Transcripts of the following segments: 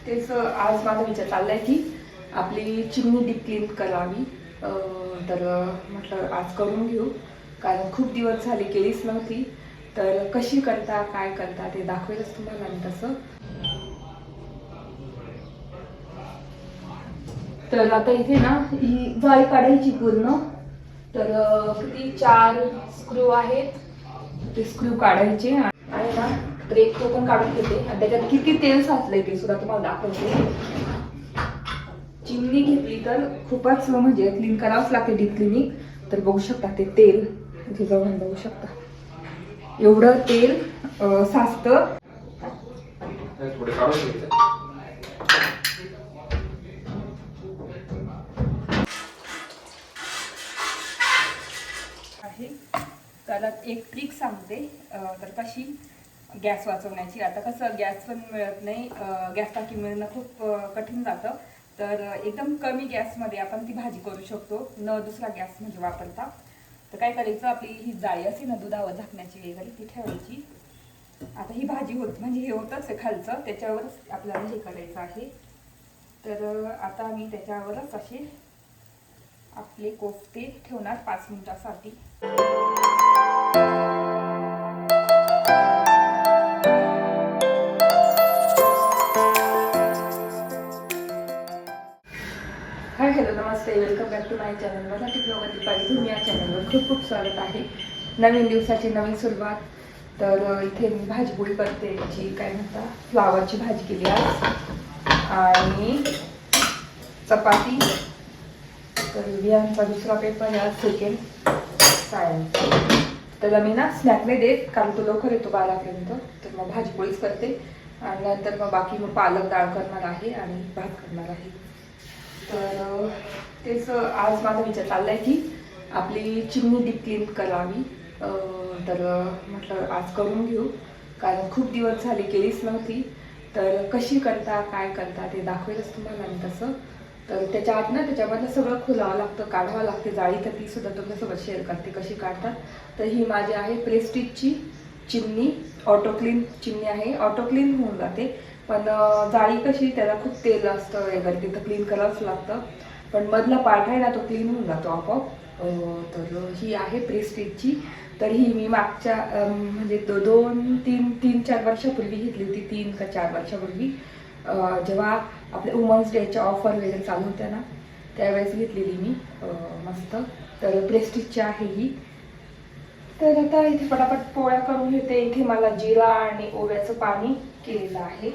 तेच आज माझा विचार चाललाय की आपली चिमणी डीप क्लीन करावी. तर म्हटलं आज करून घेऊ, कारण खूप दिवस झाले केलीच नव्हती. तर कशी करता काय करता ते दाखवेलच तुम्हाला मी तसं. तर आता इथे ना ही जाळी काढायची पूर्ण. तर किती 4 स्क्रू आहेत, ते स्क्रू काढायचे आणि ना ब्रेक तो पण काढून घेते आणि त्याच्यात किती तेल साचलंय ते सुद्धा तुम्हाला दाखवते. चिमणी घेतली तर खूपच म्हणजे क्लीन करावंच लागते डीप क्लिनिंग. तर बघू शकता ते तेल इथे जाऊन बघू शकता, एवढं तेल साचतं. आहे त्याला एक ट्रिक सांगते. तर कशी गॅस वाचवण्याची. आता कसं गॅस पण मिळत नाही, गॅस टाकी मिळणं खूप कठीण जातं. तर एकदम कमी गॅसमध्ये आपण ती भाजी करू शकतो, न दुसरा गॅस म्हणजे वापरता. तर काय करायचं, आपली ही जाळी असते ना दुधावर झाकण्याची वगैरे, ती ठेवायची. आता ही भाजी होत म्हणजे हे होतच आहे खालचं, त्याच्यावरच आपल्याला हे करायचं आहे. तर आता मी त्याच्यावरच असे आपले कोफ्ते ठेवणार 5 मिनिटासाठी. हाय हॅलो नमस्ते, welcome back to my channel. Marathi blogger Deepali. तुम्ही या चॅनलवर खूप खूप स्वागत आहे. नवीन दिवसाची नवीन सुरुवात. तर इथे मी भाजीपोळी करते, जी काय म्हणता फ्लावरची भाजी केली आज आणि चपाती. तर विहानचा दुसरा पेपर आहे आज, सेकंड सायन्स. त्याला मी ना स्नॅक नाही देत, कारण तो लवकर येतो 12पर्यंत. तर मग भाजीपोळीच करते आणि नंतर मग बाकी मग पालक डाळ करणार आहे आणि भात करणार आहे. तर तेच आज माझा विचार चाललाय की आपली चिमणी डीप क्लीन करावी. तर म्हटलं आज करून घेऊ, कारण खूप दिवस झाले केलीच नव्हती. तर कशी करता काय करता ते दाखवेलच तुम्हाला मी तसं. तर त्याच्या आत ना त्याच्यामधलं सगळं खोलावं लागतं, काढावं लागते जाळी. तर ती सुद्धा तुमच्यासोबत शेअर करते कशी काढतात. तर ही माझी आहे प्रेस्टिजची चिमणी, ऑटो क्लीन चिमणी आहे. ऑटो क्लीन होऊन जाते, पण जाळी कशी त्याला खूप तेल असतं वगैरे, तिथं क्लीन करावंच लागतं. पण मधला पार्ट आहे ना तो क्लीन होऊन जातो आपोआप. तर ही आहे प्रेस्टिजची. तर ही मी मागच्या म्हणजे 2-3-4 वर्षापूर्वी घेतली होती, 3 का 4 वर्षापूर्वी. जेव्हा आपल्या वुमन्स डेच्या ऑफर वगैरे चालू होत्या ना, त्यावेळेस घेतलेली मी मस्त. तर प्रेस्टिजची आहे ही. तर आता इथे पटापट पोळ्या करून घेते. इथे मला जिरा आणि ओव्याचं पाणी केलेलं आहे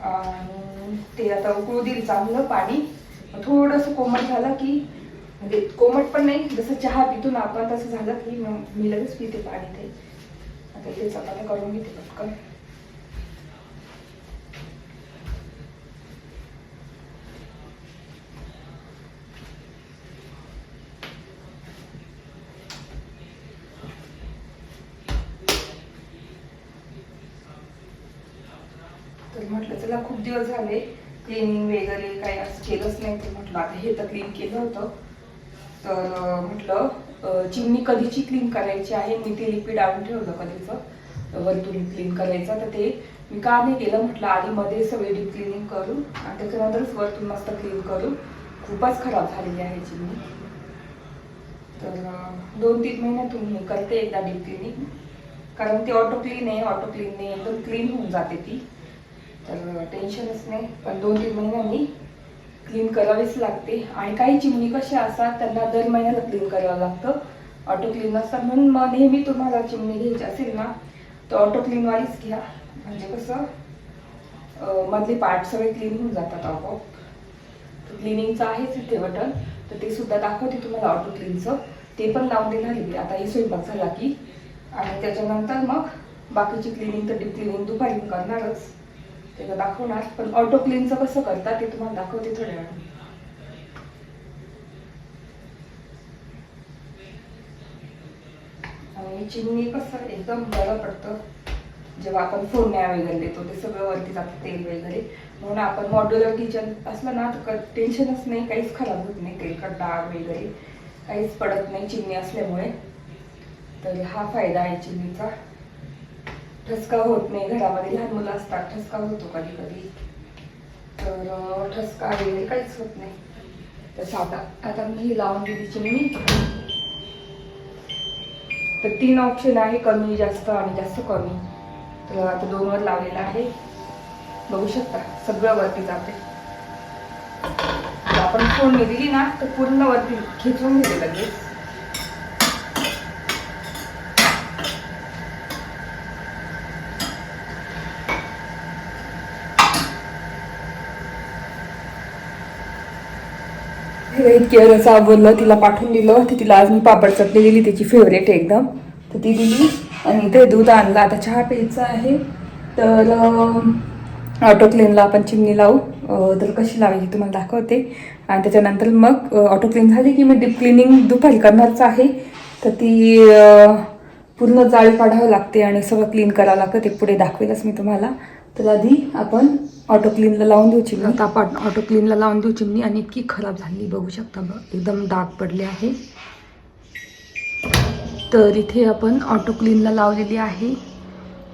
आणि ते आता उकळू देईल चांगलं पाणी. थोडंसं कोमट झालं की, म्हणजे कोमट पण नाही, जसं चहा पितो ना आपण तसं झालं की मी लगेच पिते पाणी ते. आता इथे चपात्या करून घेते पटकन. तर म्हटलं चला खूप दिवस झाले क्लिनिंग वगैरे काही असं केलंच नाही, तर म्हटलं आता हे तर क्लीन केलं होतं. तर म्हटलं चिमणी कधीची क्लीन करायची आहे. मी ते लिक्विड आणून ठेवलं कधीचं वरतून क्लीन करायचं. तर ते मी का नाही केलं, म्हटलं आधी मध्ये सगळे डीप क्लिनिंग करून आणि त्याच्यानंतरच वरतून मस्त क्लीन करून. खूपच खराब झालेली आहे चिमणी. तर 2-3 महिन्यातून मी करते एकदा डीप क्लिनिंग, कारण ती ऑटो क्लीन आहे. ऑटो क्लीनने एकदम क्लीन होऊन जाते ती, तर टेन्शनच नाही. पण 2-3 महिन्यांनी क्लीन करावीच लागते. आणि काही चिमणी कशा असतात त्यांना दर महिन्याला क्लीन करावं लागतं, ऑटो क्लीन नसतात. म्हणून मग नेहमी तुम्हाला चिमणी घ्यायची असेल ना तर ऑटो क्लीनवालीच घ्या, म्हणजे कसं मधले पार्ट सगळे क्लीन होऊन जातात आपोआप. क्लिनिंगचं आहेच इथे बटन, तर ते सुद्धा दाखवते तुम्हाला ऑटो क्लीनचं. ते पण लावून देणार आहे आता ही स्वयंपाक झाला की. आणि त्याच्यानंतर मग बाकीची क्लिनिंग तर डीप क्लिनिंग दुपारी करणारच, ते दाखवणार. पण ऑटो क्लीनचं कसं करतात ते तुम्हाला दाखवते थोड्या वेळाने. आणि चिमणी कसं एकदम बरं पडतं जेव्हा आपण फोडण्या वगैरे देतो, ते सगळं वरती जातं तेल वगैरे. म्हणून आपण मॉड्युलर किचन असलं ना तर टेन्शनच नाही, काहीच खराब होत नाही, तेलकट डाग वगैरे काहीच पडत नाही चिमणी असल्यामुळे. तर हा फायदा आहे चिमणीचा. ठसका होत नाही घरामध्ये, लहान मुलं असतात ठसका होतो कधी कधी. तर ठसका वगैरे काहीच होत नाही. तसं आता मी ही लावून दिली चिमणी. तर 3 ऑप्शन आहे, कमी जास्त आणि जास्त कमी. तर आता 2 वर लावलेलं आहे. बघू शकता सगळं वरती जाते. आपण फोडणी दिली ना तर पूर्ण वरती खेचून घेते लगेच. इतकी रस आवडलं, तिला पाठवून दिलं. तर तिला आज मी पापड चटणी दिली, त्याची फेवरेट आहे एकदम. तर ती दिली आणि इथे दूध आणलं. आता चहा प्यायचा आहे. तर ऑटो क्लीनला आपण चिमणी लावू. तर कशी लावायची तुम्हाला दाखवते. आणि त्याच्यानंतर मग ऑटो क्लीन झाली की मी डीप क्लिनिंग दुपारी करणारच आहे. तर ती पूर्ण जाळी काढावं लागते आणि सगळं क्लीन करावं लागतं. ते पुढे दाखवेलच मी तुम्हाला. तर आधी आपण ऑटो क्लीनला लावून देऊ चिमणी. आता आपण ऑटो क्लीनला लावून देऊ चिमणी. आणि इतकी खराब झाली बघू शकता, एकदम डाग पडले आहे. तर इथे आपण ऑटो क्लीनला लावलेली आहे.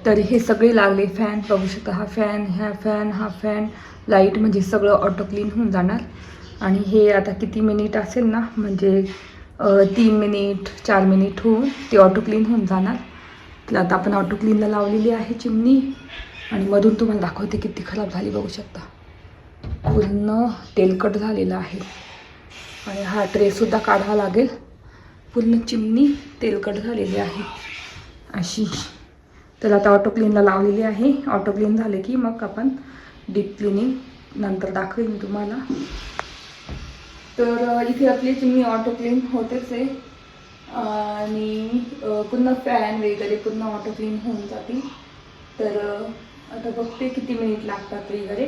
तर हे सगळे लागले फॅन बघू शकता. हा फॅन, हा फॅन, लाईट, म्हणजे सगळं ऑटो क्लीन होऊन जाणार. आणि हे आता किती मिनिट असेल ना, म्हणजे 3 मिनिट 4 मिनिट होऊन ते ऑटो क्लीन होऊन जाणार. तर आता आपण ऑटो क्लीनला लावलेली आहे चिमणी. आणि मधून तुम्हाला दाखवते किती खराब झाली बघू शकता. पूर्ण तेलकट झालेलं आहे. आणि हा ट्रेसुद्धा काढावा लागेल. पूर्ण चिमणी तेलकट झालेली आहे अशी. तर आता ऑटो क्लीनला लावलेली आहे. ऑटो क्लीन झाले की मग आपण डीप क्लिनिंग नंतर दाखवेन मी तुम्हाला. तर इथे आपली चिमणी ऑटो क्लीन होतेच आहे. आणि पूर्ण फॅन वगैरे पूर्ण ऑटो क्लीन होऊन जातील. तर आता बघते किती मिनिट लागतात वगैरे.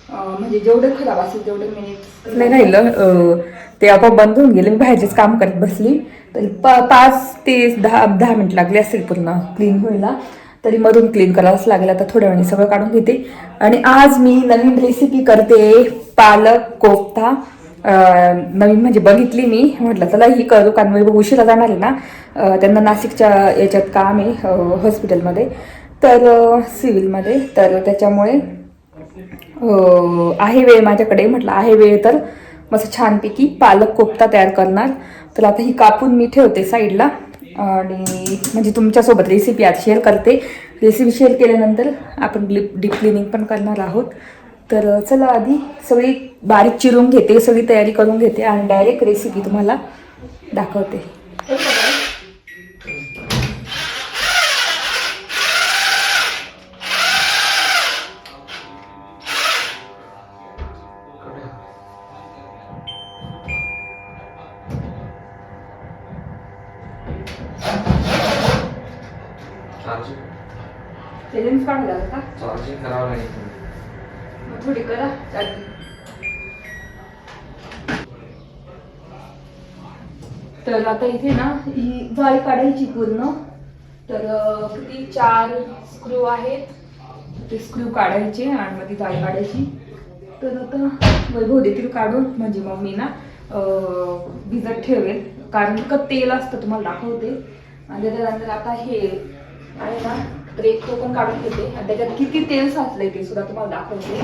म्हणजे जेवढं खराब असेल तेवढे मिनिट नाही राहिलं. ते आपोआप बंद होऊन गेले. मी बाहेरचेच काम करत बसली. तरी 5 ते 10 मिनिट लागले असेल पूर्ण क्लीन व्हायला. तरी मधून क्लीन करावंच लागेल. आता थोड्या वेळाने सगळं काढून घेते. आणि आज मी नवीन रेसिपी करते, पालक कोफ्ता. नवीन म्हणजे बघितली मी, म्हटलं चला ही करू. कारण उशिरा जाणार आहे ना, त्यांना नाशिकच्या याच्यात काम आहे हॉस्पिटलमध्ये, तर सिव्हिलमध्ये. तर त्याच्यामुळे आहे वेळ माझ्याकडे. म्हटलं आहे वेळ तर मस्त छानपैकी पालक कोफ्ता तयार करणार. तर आता ही कापून मी ठेवते साईडला. आणि म्हणजे तुमच्यासोबत रेसिपी आज शेअर करते. रेसिपी शेअर केल्यानंतर आपण डीप क्लिनिंग पण करणार आहोत. तर चला आधी सगळी बारीक चिरून घेते, सगळी तयारी करून घेते आणि डायरेक्ट रेसिपी तुम्हाला दाखवते. चॅलेंज काढायला का? चार्जिंग करावं लागेल. थोडी करा चार्जिंग. तर आता इथे ना ही जाळी काढायची पूर्ण. तर किती 4 स्क्रू आहेत, ते स्क्रू काढायचे आणि मग ती जाळी काढायची. तर आता वैभव देतील काढून, म्हणजे मग मी ना भिजत ठेवेल. कारण का तेल असतं तुम्हाला दाखवते. आणि त्याच्यानंतर आता हे आहे ना ब्रेक तो पण काढून घेते. आणि त्याच्यात किती तेल साचलंय ते सुद्धा तुम्हाला दाखवते.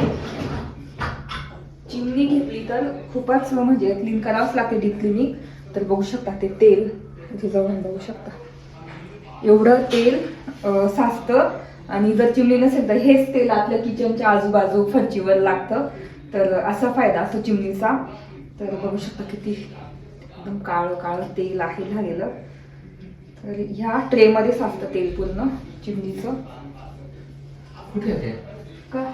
चिमणी घेतली तर खूपच म्हणजे क्लीन करावंच लागते डीप क्लिनिंग. तर बघू शकता ते तेल इथे जाऊन बघू शकता, एवढं तेल साचतं. आणि जर चिमणी नसेल तर हेच तेल आपल्या किचनच्या आजूबाजू फरचीवर लागतं. तर असा फायदा असतो चिमणीचा. तर बघू शकता किती एकदम काळं काळं तेल आहे झालेलं. तर ह्या ट्रेमध्ये साचतं तेल पूर्ण चिमणीचं. कुठे आहे का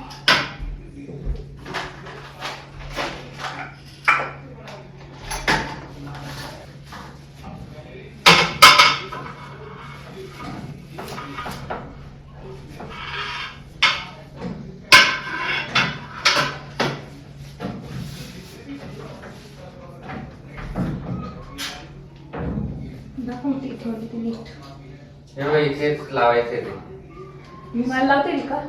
दाखवते ठेवते नीट. हे इथेच लावायचं ते. मी मला लावते का?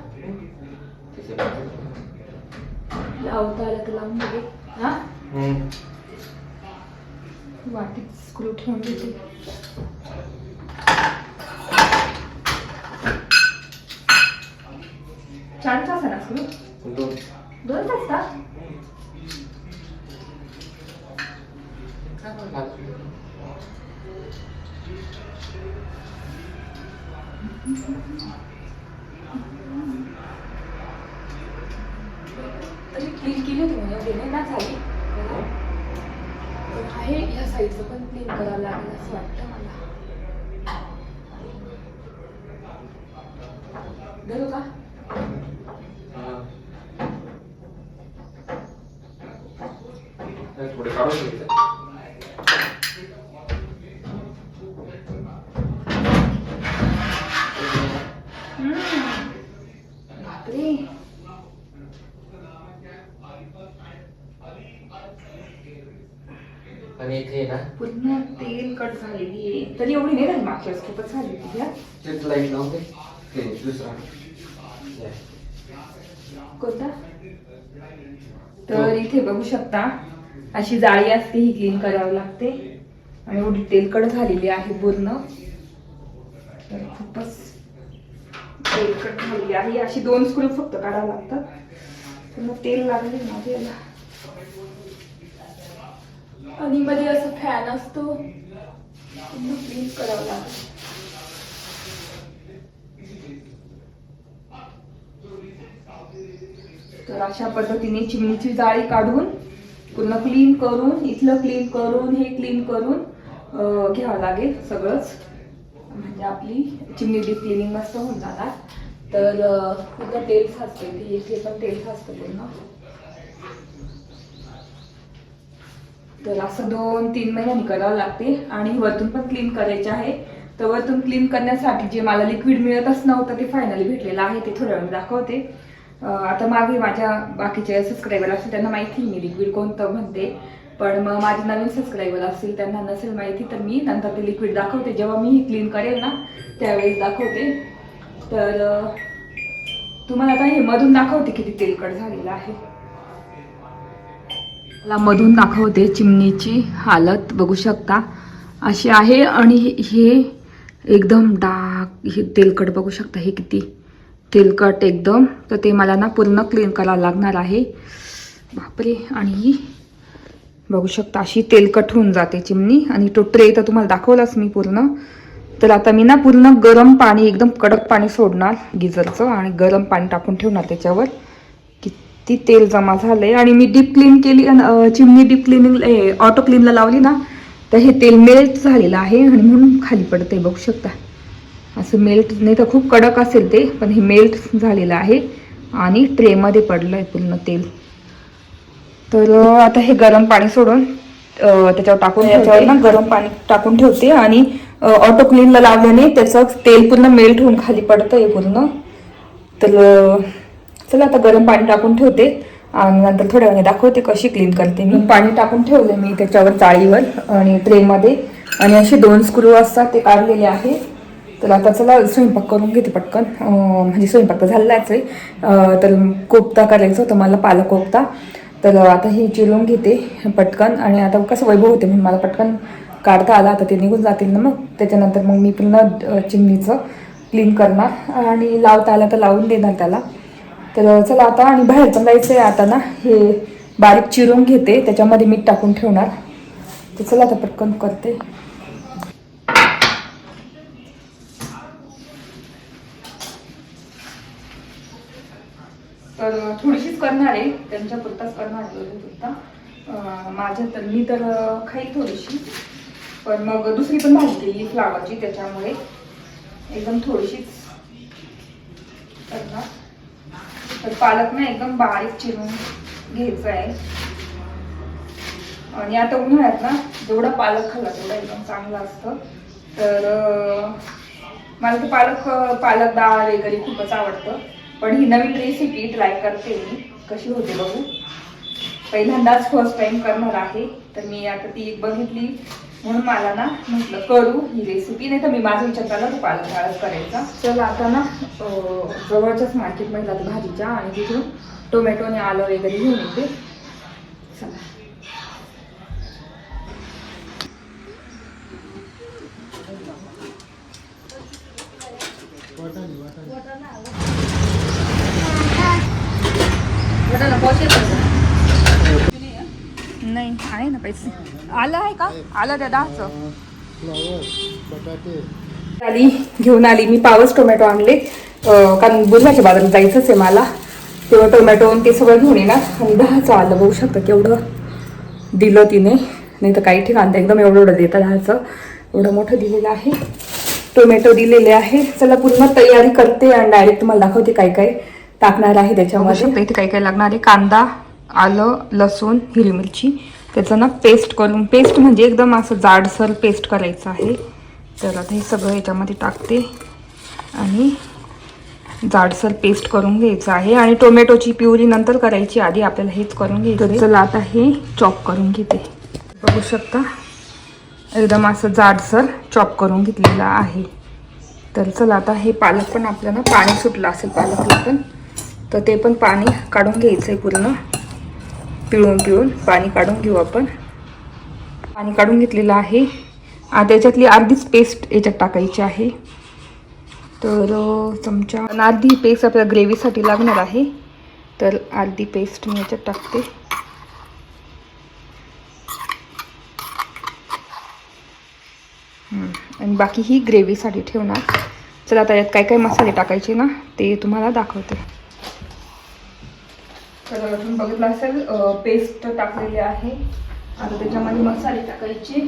लावता आलं तर लावून दे. हा वाटीत स्क्रू ठेवून देते. छान असा ना स्क्रू. 2 करत असता? काय म्हणतात? तरी क्लीन केली होती म्हणजे एवढी ना झाली पण आहे. ह्या साईडचं पण क्लीन करावं लागेल असं वाटतं मला. धरू का? थोडे काढून घ्यायचं. बापरे. आणि इथे ना पूर्ण तेल कट झालेली आहे. तरी एवढी नाही झाली, मागच्या वेळेस खूपच झाली होती. चिट लाईट लावते ते दुसरा कोणता? तर इथे बघू शकता अशी जाळी असते, ही क्लीन करावी लागते आणि एवढी तेलकट झालेली आहे पूर्ण. तर खूपच तेलकट झालेली आहे. अशी 2 स्क्रू फक्त काढावं लागतात. पूर्ण तेल लागले माझे याला. आणि मध्ये असं फॅन असतो, पूर्ण क्लीन करावं लागतं. तर अशा पद्धतीने चिमणीची जाळी काढून पूर्ण क्लीन करून, इथलं क्लीन करून, हे क्लीन करून घ्यावं लागेल सगळंच. म्हणजे आपली चिमणी डीप क्लिनिंग मस्त होऊन जाणार. तर पूर्ण तेल साचते, इथे पण तेल साचतं पूर्ण. तर असं 2-3 महिन्यांनी करावं लागते. आणि वरतून पण क्लीन करायचे आहे. तर वरतून क्लीन करण्यासाठी जे मला लिक्विड मिळतच नव्हतं ते फायनली भेटलेलं आहे, ते थोड्या वेळ दाखवते. आता मागे माझ्या बाकीचे सबस्क्रायबर असतील त्यांना माहिती मी लिक्विड कोणतं म्हणते, पण मग माझे नवीन सबस्क्रायबर असतील त्यांना नसेल माहिती, तर मी नंतर ते लिक्विड दाखवते. जेव्हा मी क्लीन करेल ना त्यावेळेस दाखवते. तर तुम्हाला आता हे मधून दाखवते किती तेलकट झालेलं आहे. मला मधून दाखवते. चिमणीची हालत बघू शकता अशी आहे. आणि हे एकदम डार्क, हे तेलकट बघू शकता, हे किती तेलकट एकदम. तर ते मला ना पूर्ण क्लीन करायला लागणार आहे. बापरे. आणि ही बघू शकता अशी तेलकट होऊन जाते चिमणी. आणि तो ट्रे तर तुम्हाला दाखवलाच मी पूर्ण. तर आता मी ना पूर्ण गरम पाणी, एकदम कडक पाणी सोडणार गिझरचं आणि गरम पाणी टाकून ठेवणार त्याच्यावर. किती तेल जमा झालंय. आणि मी डीप क्लीन केली, चिमणी डीप क्लिनिंग ऑटो क्लीनला लावली ना, तर हे तेल मेल्ट झालेलं आहे आणि म्हणून खाली पडतंय बघू शकता. असं मेल्ट नाही तर खूप कडक असेल ते, पण हे मेल्ट झालेलं आहे आणि ट्रेमध्ये पडलंय पूर्ण तेल. तर आता हे गरम पाणी सोडून त्याच्यावर टाकून, याच्यावर ना गरम पाणी टाकून ठेवते. आणि ऑटो क्लीनला लावल्याने त्याचं तेल पूर्ण मेल्ट होऊन खाली पडतंय पूर्ण. तर चला आता गरम पाणी टाकून ठेवते आणि नंतर थोड्या वेळाने दाखवते कशी क्लीन करते मी. पाणी टाकून ठेवले मी त्याच्यावर जाळीवर आणि ट्रेमध्ये. आणि असे 2 स्क्रू असतात ते काढलेले आहे. तर आता चला स्वयंपाक करून घेते पटकन. म्हणजे स्वयंपाक तर झालाच आहे. तर कोफ्ता करायचं होतं मला, पालक कोफ्ता. तर आता हे चिरून घेते पटकन. आणि आता कसं वैभव होते म्हणून मला पटकन काढता आला. आता ते निघून जातील ना, मग त्याच्यानंतर मग मी पुन्हा चिमणीचं क्लीन करणार आणि लावता आला तर लावून देणार त्याला. तर चला आता. आणि बाहेर पण जायचं आहे आता ना, हे बारीक चिरून घेते, त्याच्यामध्ये मीठ टाकून ठेवणार. तर चला आता पटकन करते. तर थोडीशीच करणार आहे, त्यांच्या पुरताच करणार आहे पुरता. माझ्या तर मी तर खाईल थोडीशी, पण मग दुसरी पण भाजी केली फ्लावरची, त्याच्यामुळे एकदम थोडीशीच करणार. तर पालक ना एकदम बारीक चिरून घ्यायचा आहे. आणि आता उन्हाळ्यात ना जेवढा पालक खाल्ला तेवढा एकदम चांगला असतं. तर मला ते पालक डाळ वगैरे खूपच आवडतं. पण ही नवीन रेसिपी ट्राय करते मी, कशी होते बघू. पहिल्यांदाच फर्स्ट टाइम करणार आहे. तर मी आता ती एक बघितली म्हणून मला ना म्हटलं करू ही रेसिपी. नाही तर मी माझा विचार केला तर पालक डाळच करायचा. चला आता ना जवळच्याच मार्केटमध्ये जाते भाजीच्या आणि तिथून टोमॅटो आणि आलं वगैरे घेऊन येते. चला. नाही आहे ना पैसे. आलं आहे का? आलं त्या 10चं. आली घेऊन आली मी पावच टोमॅटो आणले, कारण बुधवारच्या बाजारात जायचंच आहे मला. तेव्हा टोमॅटो ते सगळं घेऊन येणार. आणि 10चं आलं, बघू शकता केवढं दिलं तिने. नाही तर काही ठिकाणी एकदम एवढं देतं 10चं. एवढं मोठं दिलेलं आहे. टोमॅटो दिलेले आहे. चला पूर्ण तयारी करते आणि डायरेक्ट तुम्हाला दाखवते काय काय टाकणार आहे त्याच्यामध्ये. इथे काय काय लागणार आहे: कांदा, आलं, लसूण, हिरवी मिरची. त्याचं ना पेस्ट करून, पेस्ट म्हणजे एकदम असं जाडसर पेस्ट करायचं आहे. तर आता हे सगळं याच्यामध्ये टाकते आणि जाडसर पेस्ट करून घ्यायचं आहे. आणि टोमॅटोची प्युरी नंतर करायची, आधी आपल्याला हेच करून घ्यायचं. चला आता हे चॉप करून घेते. बघू शकता एकदम असं जाडसर चॉप करून घेतलेलं आहे. तर चला आता हे पालक पण आपल्याला पाणी सुटलं असेल पालकला पण, तर ते पण पाणी काढून घ्यायचं आहे. पूर्ण पिळून पाणी काढून घेऊ आपण. पाणी काढून घेतलेलं आहे. त्याच्यातली अर्धीच पेस्ट याच्यात टाकायची आहे. तर चमचा अर्धी पेस्ट आपल्याला ग्रेव्हीसाठी लागणार आहे. तर अर्धी पेस्ट मी याच्यात टाकते. आणि बाकी ही ग्रेव्हीसाठी ठेवणार. चला आता यात काय काय मसाले टाकायचे ना ते तुम्हाला दाखवते. तर तुम्ही बघितलं असेल पेस्ट टाकलेली आहे. आता त्याच्यामध्ये मसाले टाकायचे.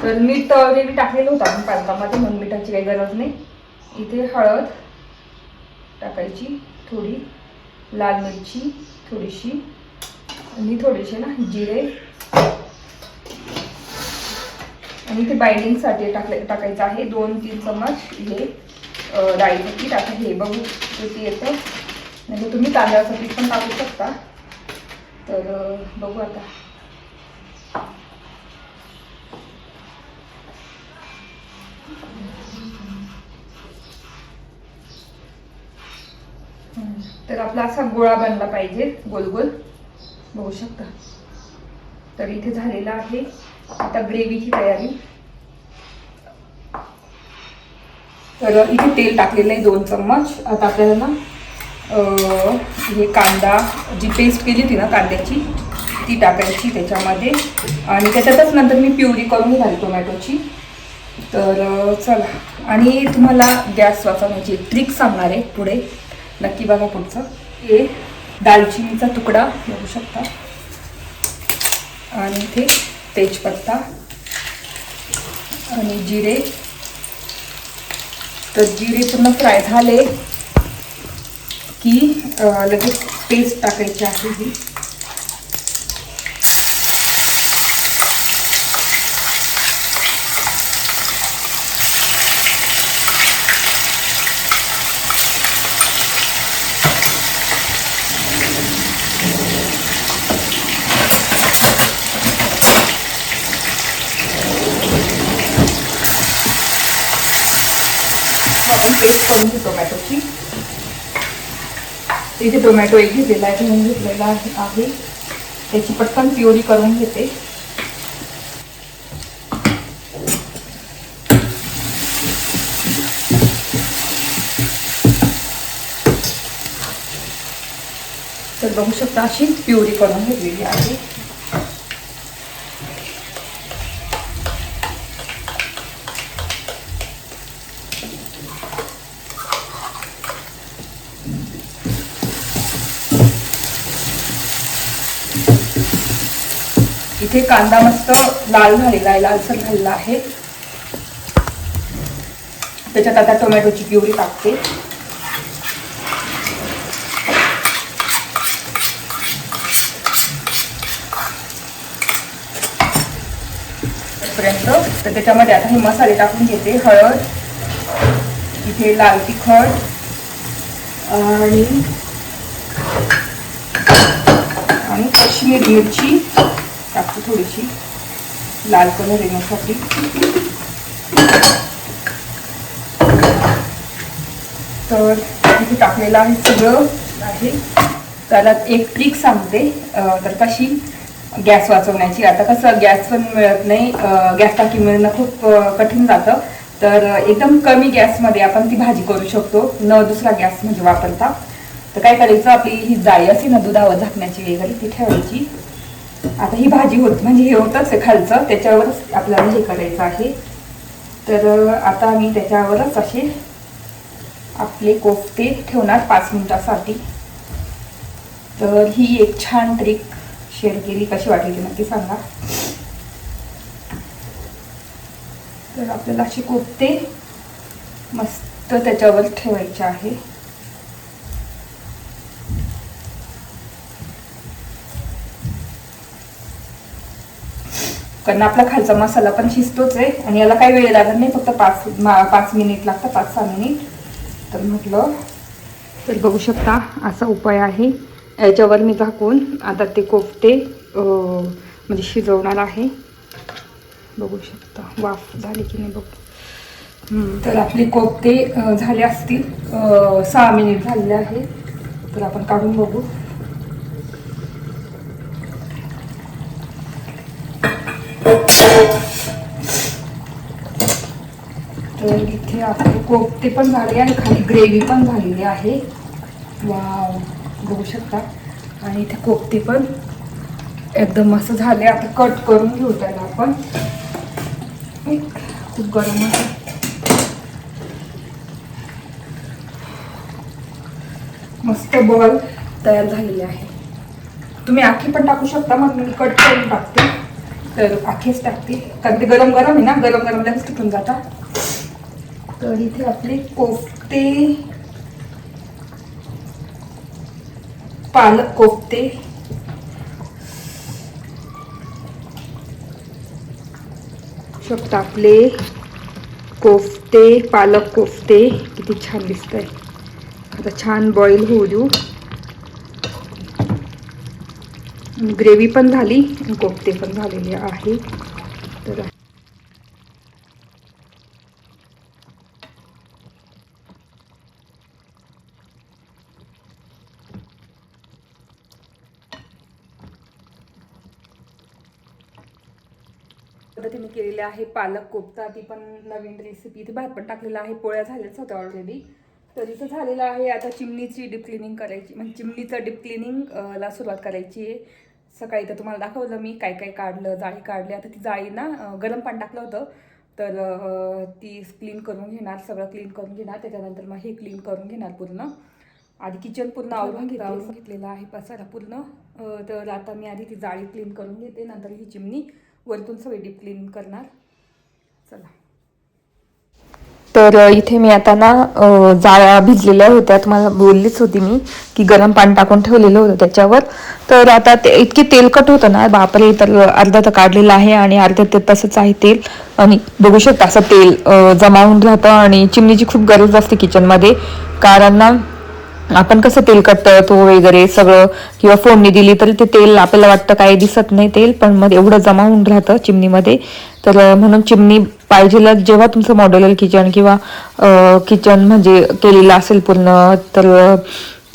तर मीठ ऑलरेडी टाकलेलं होतं आपण पालकामध्ये, म्हणून मिठाची काही गरज नाही. इथे हळद टाकायची थोडी, लाल मिरची थोडीशी, आणि थोडेसे ना जिरे. आणि इथे बाइंडिंगसाठी टाकायचं आहे 2-3 चम्मच हे डाळीचं पीठ. आता हे बघू किती येतं, म्हणजे तुम्ही तांदळाचं पीठ पण टाकू शकता. तर बघू आता. तर आपला असा गोळा बनला पाहिजे, गोल गोल. बघू शकता. तर इथे झालेला आहे. आता ग्रेव्हीची तयारी. तर इथे तेल टाकलेलं आहे 2 चम्मच. आता आपल्याला ना हे कांदा, जी पेस्ट केली होती ना कांद्याची, ती टाकायची त्याच्यामध्ये. आणि त्याच्यातच नंतर मी प्युरी करून घेणार टोमॅटोची. तर चला. आणि तुम्हाला गॅस वाचवण्याची ट्रिक सांगणार आहे पुढे, नक्की बघा पुढचं. हे दालचिनीचा तुकडा बघू शकता, आणि इथे तेजपत्ता आणि जिरे. तर जिरे पूर्ण फ्राय झाले की लगेच पेस्ट टाकायची आहे ही. आपण पेस्ट करून घेऊ टोमॅटोची. इथे टोमॅटो एक घेतलेला आहे, घेऊन घेतलेला आहे. त्याची पटकन प्युरी करून घेते. तर बघू शकता अशी प्युरी करून घेतलेली आहे. इथे कांदा मस्त लाल झालेला आहे, लालसर झालेला आहे. त्याच्यात आता टोमॅटोची प्युरी टाकते. तर त्याच्यामध्ये आता हे मसाले टाकून घेते. हळद, इथे लाल तिखट आणि काश्मीरी मिरची टाकते थोडीशी लाल कलर येण्यासाठी. तर इथे टाकलेलं आहे सगळं आहे. त्याला एक ट्रिक सांगते तर कशी गॅस वाचवण्याची. आता कसं गॅस पण मिळत नाही, गॅस टाकी मिळणं खूप कठीण जातं. तर एकदम कमी गॅसमध्ये आपण ती भाजी करू शकतो, न दुसरा गॅस म्हणजे वापरता. तर काय करायचं, आपली ही जाळी असते ना दुधावर झाकण्याची वगैरे ती ठेवायची. आता ही भाजी होत म्हणजे हे होतच आहे खालचं, त्याच्यावरच आपल्याला हे करायचं आहे. तर आता मी त्याच्यावरच असे आपले कोफ्ते ठेवणार 5 मिनिटासाठी. तर ही एक छान ट्रिक शेअर केली, कशी वाटली नक्की सांगा. तर आपल्याला असे कोफ्ते मस्त त्याच्यावर ठेवायचे आहे. कारण आपला खालचा मसाला पण शिजतोच आहे आणि याला काही वेळ लागत नाही, फक्त 5 मिनिट लागतात, 5-6 मिनिट. तर म्हटलं, तर बघू शकता असा उपाय आहे. याच्यावर मी झाकून आता ते कोफ्ते म्हणजे शिजवणार आहे. बघू शकता वाफ झाली की नाही बघू. तर आपले कोफ्ते झाले असतील, 6 मिनिट झालेले आहे. तर आपण काढून बघू. तर इथे आपले कोफ्ते पण झाले आणि खाली ग्रेव्ही पण झालेली आहे. वाव, बघू शकता. आणि इथे कोफ्ते पण एकदम मस्त झाले. आता कट करून घेऊ त्याला आपण. खूप गरम आहे. मस्त बॉल तयार झालेले आहे. तुम्ही आखी पण टाकू शकता, मग मी कट करून टाकते. तर आखीच टाकते कारण ते गरम गरम आहे ना, गरम गरम लगेच टिकून जातात. तर इथे आपले कोफ्ते, पालक कोफ्ते, शकता आपले कोफ्ते, पालक कोफ्ते किती छान दिसतंय. आता छान बॉईल होऊ देऊ. ग्रेव्ही पण झाली आणि कोफ्ते पण झालेले आहे. तर पद्धतीने केलेले आहे पालक कोफ्ता. ती पण नवीन रेसिपी. इथे भात पण टाकलेला आहे, पोळ्या झाल्याच होत्या ऑलरेडी. तर इथं झालेलं आहे. आता चिमणीची डीप क्लिनिंग करायची, म्हणजे चिमणीचं डीप क्लिनिंग ला सुरुवात करायची आहे. सकाळी तर तुम्हाला दाखवलं मी काय काय काढलं, जाळी काढली. आता ती जाळी ना गरम पाणी टाकलं होतं, तर ती क्लीन करून घेणार, सगळं क्लीन करून घेणार. त्याच्यानंतर मग हे क्लीन करून घेणार पूर्ण. आधी किचन पूर्ण आवरून घेतलेलं आहे, पसारा पूर्ण. तर आता मी आधी ती जाळी क्लीन करून घेते, नंतर ही चिमणी वरतून सगळी डीप क्लीन करणार. चला. तर इथे मी आता ना जाळ्या भिजलेल्या होत्या, तुम्हाला बोललीच होती मी की गरम पाणी टाकून ठेवलेलं होतं त्याच्यावर. तर आता ते इतकी तेलकट होतं ना बापरे. तर अर्धा तर काढलेलं आहे आणि अर्धा ते तसंच आहे तेल. आणि बघू शकता असं तेल जमा होऊन राहतं. आणि चिमणीची खूप गरज असते किचनमध्ये, कारण ना आपण कसं तेलकट तळतो वगैरे सगळं, किंवा फोडणी दिली तरी ते तेल आपल्याला वाटतं काही दिसत नाही तेल, पण मग एवढं जमा होऊन राहतं चिमणीमध्ये. तर म्हणून चिमणी पाहिजेला जेव्हा तुमचं मॉड्युलर किचन किंवा किचन म्हणजे केलेलं असेल पूर्ण, तर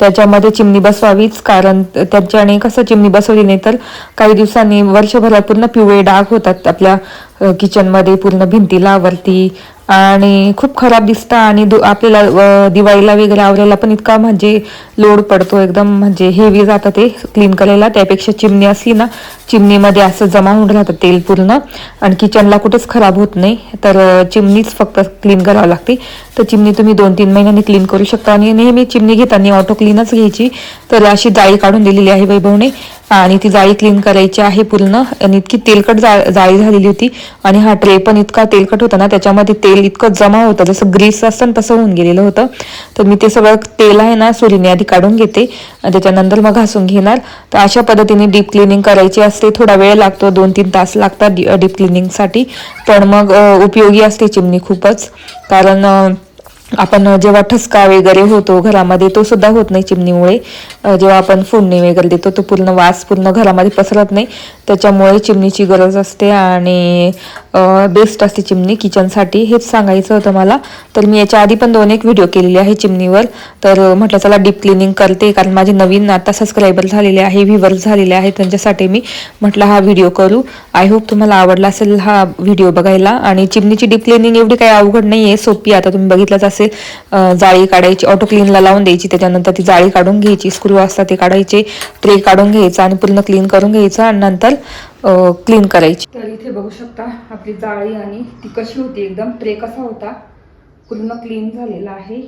त्याच्यामध्ये चिमणी बसवावीच. कारण त्याच्याने कसं चिमणी बसवली नाही तर काही दिवसांनी, वर्षभरात पूर्ण पिवळे डाग होतात आपल्या किचनमध्ये, पूर्ण भिंतीला वरती, आणि खूप खराब दिसतं. आणि आपल्याला दिवाळीला वगैरे आवरायला पण इतका म्हणजे लोड पडतो, एकदम म्हणजे हेवी जातं ते क्लीन करायला. त्यापेक्षा चिमणी असली ना, चिमणीमध्ये असं जमा होऊन राहतं तेल पूर्ण, आणि किचनला कुठेच खराब होत नाही. तर चिमणीच फक्त क्लीन करावं लागते. तर चिमणी तुम्ही 2-3 महिन्यांनी क्लीन करू शकता. आणि नेहमी चिमणी घेताना ऑटो क्लीनच घ्यायची. तर अशी जाळी काढून दिलेली आहे वैभवने, आणि ती जाळी क्लीन करायची आहे पूर्ण. आणि इतकी तेलकट जाळी झालेली होती. आणि हा ट्रे पण इतका तेलकट होता ना, त्याच्यामध्ये तेल इतकं जमा होतं, जसं ग्रीस असतं ना तसं होऊन गेलेलं होतं. तर मी ते सगळं तेल आहे ना सुरीने आधी काढून घेते, त्याच्यानंतर मग घासून घेणार. तर अशा पद्धतीने डीप क्लिनिंग करायची असते. थोडा वेळ लागतो, 2-3 तास लागतात डीप क्लिनिंगसाठी, पण मग उपयोगी असते चिमणी खूपच. कारण आपण जेव्हा ठसका वगैरे होतो घरामध्ये, तो सुद्धा होत नाही चिमणीमुळे. जेव्हा आपण फोडणी वगैरे देतो तो पूर्ण वास पूर्ण घरामध्ये पसरत नाही. त्याच्यामुळे चिमणीची गरज असते आणि बेस्ट असते चिमणी किचनसाठी. हेच सांगायचं होतं मला. तर मी याच्या आधी पण 2-1 व्हिडिओ केलेले आहे चिमणीवर. तर म्हटलं चला डीप क्लिनिंग करते, कारण माझे नवीन आता सबस्क्रायबर झालेले आहे, व्ह्यूवर्स झालेले आहेत, त्यांच्यासाठी मी म्हटलं हा व्हिडिओ करू. आय होप तुम्हाला आवडला असेल हा व्हिडिओ बघायला. आणि चिमणीची डीप क्लिनिंग एवढी काही अवघड नाही आहे, सोपी. आता तुम्ही बघितलंच असेल असेल जाळी काढायची, ऑटो क्लीनला लावून द्यायची, त्याच्यानंतर ती जाळी काढून घ्यायची, स्क्रू असतात ते काढायचे, ट्रे काढून घ्यायचा आणि पूर्ण क्लीन करून घ्यायचं आणि नंतर क्लीन करायची. तर इथे बघू शकता आपली जाळी आणि ती कशी होती, एकदम ट्रे कसा होता पूर्ण क्लीन झालेला आहे.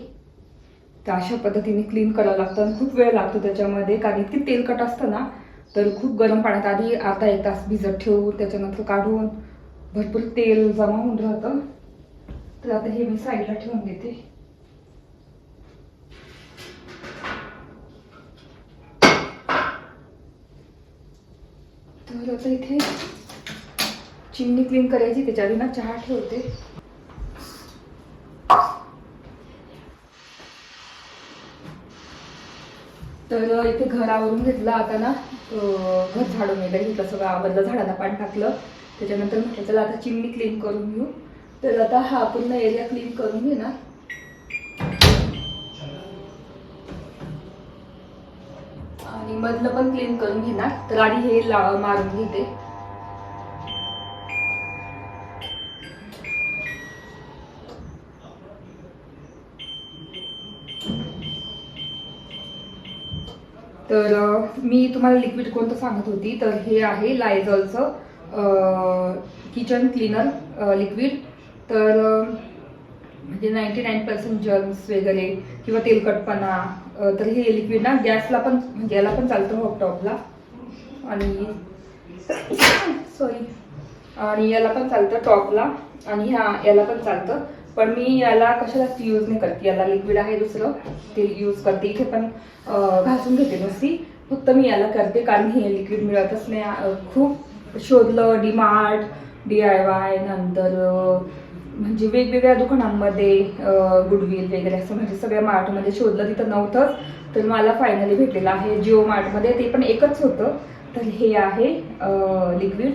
तर अशा पद्धतीने क्लीन करावं लागतं आणि खूप वेळ लागतो त्याच्यामध्ये, कारण इतकी तेलकट असतं ना. तर खूप गरम पाण्यात आधी अर्धा एक तास भिजत ठेवून त्याच्यानंतर काढून भरपूर तेल जमा होऊन राहतं. तर आता हे मी साईडला ठेवून देते. तर आता इथे चिमणी क्लीन करायची, त्याच्या आधी ना चहा ठेवते. तर इथे घर आवरून घेतलं, आता ना घर झाडून वगैरे घेतलं, सगळं आवरलं, झाडाला पाणी टाकलं. त्याच्यानंतर म्हटलं चला आता चिमणी क्लीन करून घेऊ. तर आता हा पूर्ण एरिया क्लीन करून घेणार आणि मधलं पण क्लीन करून घेणार. तर आधी हे मारून घेते. तर मी तुम्हाला लिक्विड कोणतं सांगत होती, तर हे आहे लायझॉलचं किचन क्लीनर लिक्विड. तर म्हणजे 99% जर्म्स वगैरे किंवा तेलकटपणा, तर हे लिक्विड ना गॅसला पण म्हणजे याला पण चालतं, हॉटटॉपला आणि आणि याला पण चालतं टॉपला आणि याला पण चालतं. पण मी याला कशालाच यूज नाही करते, याला लिक्विड आहे दुसरं ते यूज करते. इथे पण घासून घेते नुसती, फक्त मी याला करते कारण हे लिक्विड मिळतच नाही. खूप शोधलं, डीमार्ट, DIY, नंतर म्हणजे वेगवेगळ्या दुकानांमध्ये, गुडविल वगैरे असं म्हणजे सगळ्या मार्टमध्ये शोधलं, तिथं नव्हतंच. तर मला फायनली भेटलेलं आहे जिओ मार्टमध्ये, ते पण एकच होतं. तर हे आहे लिक्विड.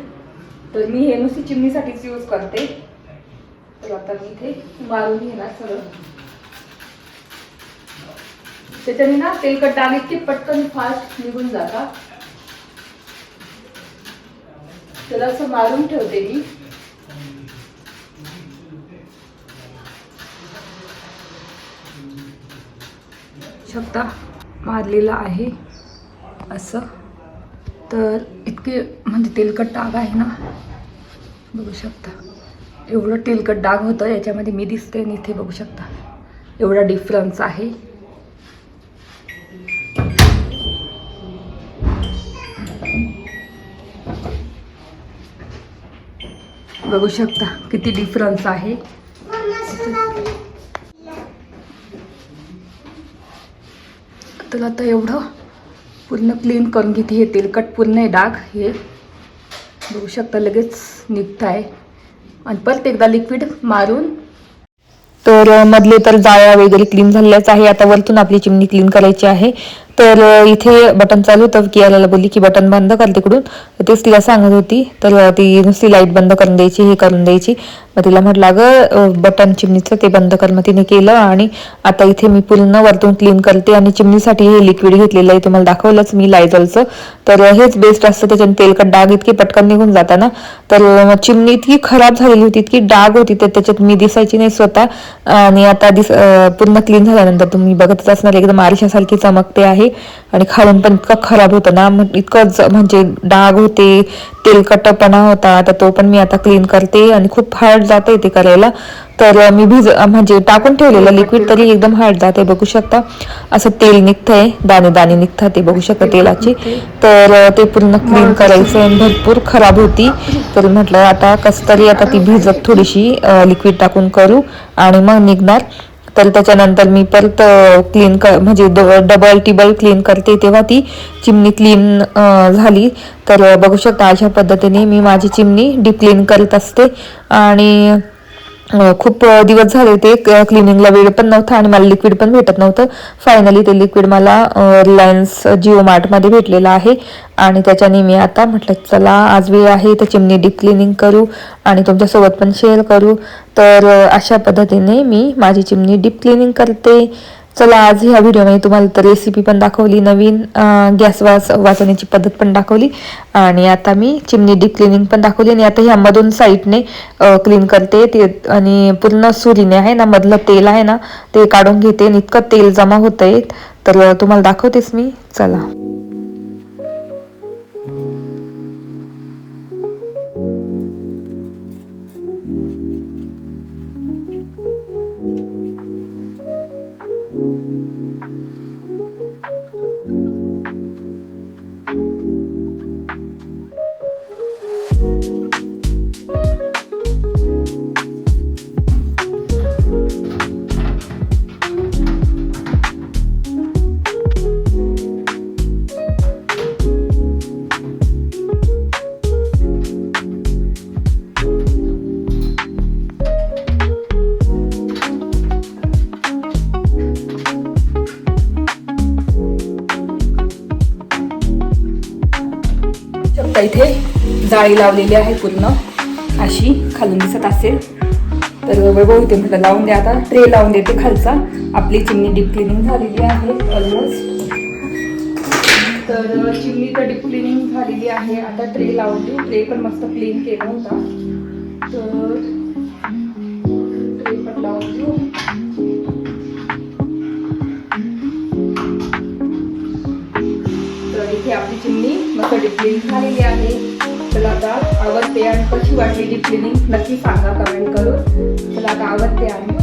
तर मी हे नुसती चिमणीसाठीच यूज करते. तर आता मी इथे मारून घेणार सगळं. त्याच्याने ना तेलकट डाग इतके पटकन फास्ट निघून जातात. तर असं मारून ठेवते मी. शकता मारलेला आहे असं. तर इतके म्हणजे तेलकट डाग आहे ना, बघू शकता एवढं तेलकट डाग होतं याच्यामध्ये मी दिसते आणि इथे बघू शकता एवढा डिफरन्स आहे. बघू शकता किती डिफरन्स आहे. तर आता एवढं पूर्ण क्लीन करून घेते. हे तेलकट पूर्ण डाग हे बघू शकता लगेच निघत आहे. आणि परत एकदा लिक्विड मारून. तर मधले तर जाळ्या वगैरे क्लीन झालेल्याच आहे. आता वरतून आपली चिमणी क्लीन करायची आहे. तर इथे बटन चालू होतं की याला बोलली की बटन बंद कर तिकडून, तेच तिला सांगत होती. तर ती नुसती लाईट बंद करून द्यायची, हे करून द्यायची. मग तिला म्हटलं अगं बटन चिमणीचं ते बंद कर. मग तिने केलं आणि आता इथे मी पूर्ण वरतून क्लीन करते. आणि चिमणीसाठी हे लिक्विड घेतलेलं आहे, तुम्हाला दाखवलंच मी लायझॉलचं. तर हेच बेस्ट असतं, त्याच्याने तेलकट डाग इतके पटकन निघून जाताना. तर चिमणी इतकी खराब झालेली होती, इतकी डाग होती, तर त्याच्यात मी दिसायची नाही स्वतः. आणि आता पूर्ण क्लीन झाल्यानंतर तुम्ही बघतच असणार एकदम आरशासारखी चमकते आहे. आणि खालून पण इतकं खराब होतं ना, इतकं म्हणजे डाग होते, तेलकटपणा होता. आता तो पण मी आता क्लीन करते आणि खूप हार्ड जाते ते करायला. तर मी म्हणजे टाकून ठेवलेलं लिक्विड तरी एकदम हार्ड जाते. बघू शकता असं तेल निघतंय, दाणे दाणे निघतात ते बघू शकता तेलाचे. तर ते पूर्ण क्लीन करायचं आणि भरपूर खराब होती. तर म्हटलं आता कसं तरी आता ती भिजत थोडीशी लिक्विड टाकून करू आणि मग निघणार. तर त्याच्यानंतर मी परत क्लीन म्हणजे डबल टिबल क्लीन करते, तेव्हा ती चिमणी क्लीन झाली. तर बघू शकता अशा पद्धतीने मी माझी चिमणी डीप क्लीन करत असते. आणि खूप दिवस झाले ते क्लिनिंगला वेळ पण नव्हता आणि मला लिक्विड पण भेटत नव्हतं. फायनली ते लिक्विड मला रिलायन्स जिओ मार्टमध्ये भेटलेलं आहे. आणि त्याच्याने मी आता म्हटलं चला आज वेळ आहे तर चिमणी डीप क्लिनिंग करू आणि तुमच्यासोबत पण शेअर करू. तर अशा पद्धतीने मी माझी चिमणी डीप क्लिनिंग करते. चला, आज ह्या व्हिडिओमध्ये तुम्हाला तर रेसिपी पण दाखवली, नवीन गॅस वाचवण्याची पद्धत पण दाखवली आणि आता मी चिमणी डीप क्लिनिंग पण दाखवली. आणि आता ह्यामधून साईडने क्लीन करते ते आणि पूर्ण सुरीने आहे ना, मधलं तेल आहे ना ते काढून घेते आणि इतकं तेल जमा होतंय तर तुम्हाला दाखवतेच मी. चला. इथे जाळी लावलेली आहे पूर्ण अशी, खालून दिसत असेल तर वैभव इथे म्हटलं लावून द्या. आता ट्रे लावून देते खालचा. आपली चिमणी डीप क्लिनिंग झालेली आहे ऑलमोस्ट. तर चिमणी तर डीप क्लिनिंग झालेली आहे. आता ट्रे लावून देऊ. ट्रे पण मस्त क्लीन केला होता तर ट्रे पण लावून देऊ. इथे आपली चिमणी मस्त डीप क्लिनिंग झालेली आहे. चला आता आवडते आणि कशी वाटली डीप क्लिनिंग नक्की सांगा कमेंट करून. चला आता आवडते आणि